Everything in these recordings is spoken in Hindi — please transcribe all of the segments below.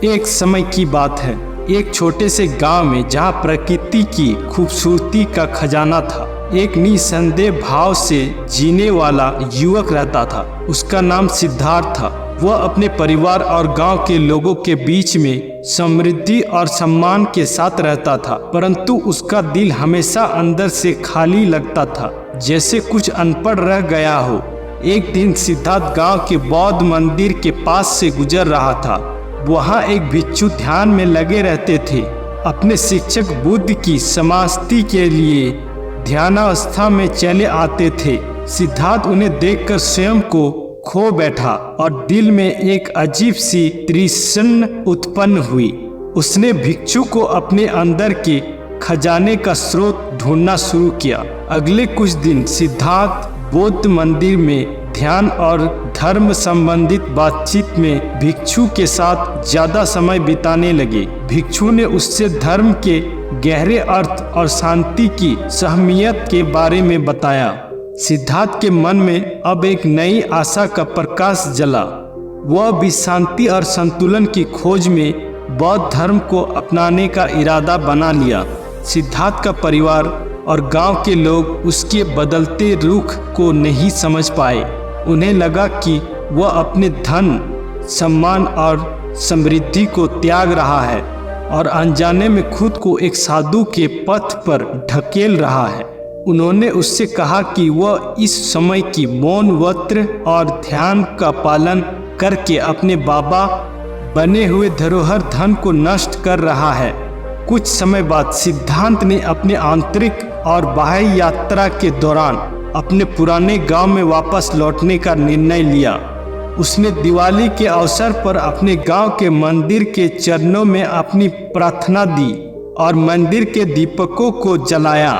एक समय की बात है, एक छोटे से गांव में जहां प्रकृति की खूबसूरती का खजाना था, एक निसंदेह भाव से जीने वाला युवक रहता था। उसका नाम सिद्धार्थ था। वह अपने परिवार और गांव के लोगों के बीच में समृद्धि और सम्मान के साथ रहता था, परंतु उसका दिल हमेशा अंदर से खाली लगता था, जैसे कुछ अनपढ़ रह गया हो। एक दिन सिद्धार्थ गांव के बौद्ध मंदिर के पास से गुजर रहा था। वहां एक भिक्षु ध्यान में लगे रहते थे। अपने शिक्षक बुद्ध की समाप्ति के लिए ध्यानावस्था में चले आते थे। सिद्धार्थ उन्हें देखकर स्वयं को खो बैठा और दिल में एक अजीब सी तृष्णा उत्पन्न हुई। उसने भिक्षु को अपने अंदर के खजाने का स्रोत ढूंढना शुरू किया। अगले कुछ दिन सिद्धार्थ बौद्ध मंदिर में ध्यान और धर्म संबंधित बातचीत में भिक्षु के साथ ज्यादा समय बिताने लगे। भिक्षु ने उससे धर्म के गहरे अर्थ और शांति की अहमियत के बारे में बताया। सिद्धार्थ के मन में अब एक नई आशा का प्रकाश जला। वह भी शांति और संतुलन की खोज में बौद्ध धर्म को अपनाने का इरादा बना लिया। सिद्धार्थ का परिवार और गांव के लोग उसके बदलते रुख को नहीं समझ पाए। उन्हें लगा कि वह अपने धन, सम्मान और समृद्धि को त्याग रहा है और अनजाने में खुद को एक साधु के पथ पर ढकेल रहा है। उन्होंने उससे कहा कि वह इस समय की मौन व्रत और ध्यान का पालन करके अपने बाबा बने हुए धरोहर धन को नष्ट कर रहा है। कुछ समय बाद सिद्धार्थ ने अपने आंतरिक और बाह्य यात्रा के दौरान अपने पुराने गांव में वापस लौटने का निर्णय लिया। उसने दिवाली के अवसर पर अपने गांव के मंदिर के चरणों में अपनी प्रार्थना दी और मंदिर के दीपकों को जलाया।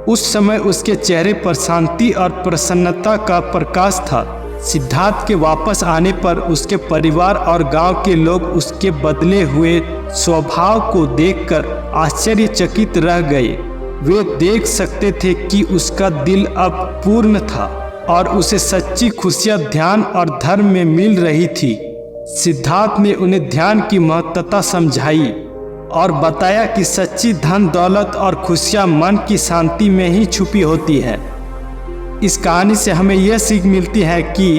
उस समय उसके चेहरे पर शांति और प्रसन्नता का प्रकाश था। सिद्धार्थ के वापस आने पर उसके परिवार और गांव के लोग उसके बदले हुए स्वभाव को देखकर आश्चर्यचकित रह गए। वे देख सकते थे कि उसका दिल अब पूर्ण था और उसे सच्ची खुशियां ध्यान और धर्म में मिल रही थी। सिद्धार्थ ने उन्हें ध्यान की महत्वता समझाई और बताया कि सच्ची धन दौलत और खुशियां मन की शांति में ही छुपी होती है। इस कहानी से हमें यह सीख मिलती है कि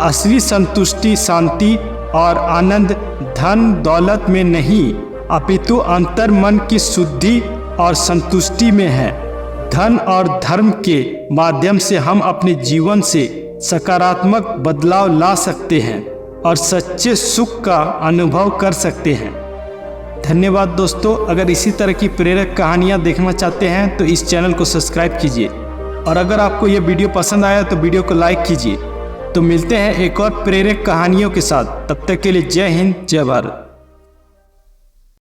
असली संतुष्टि, शांति और आनंद धन दौलत में नहीं, अपितु अंतर मन की शुद्धि और संतुष्टि में है। धन और धर्म के माध्यम से हम अपने जीवन से सकारात्मक बदलाव ला सकते हैं और सच्चे सुख का अनुभव कर सकते हैं। धन्यवाद दोस्तों। अगर इसी तरह की प्रेरक कहानियाँ देखना चाहते हैं तो इस चैनल को सब्सक्राइब कीजिए और अगर आपको यह वीडियो पसंद आया तो वीडियो को लाइक कीजिए। तो मिलते हैं एक और प्रेरक कहानियों के साथ। तब तक के लिए जय हिंद, जय भारत।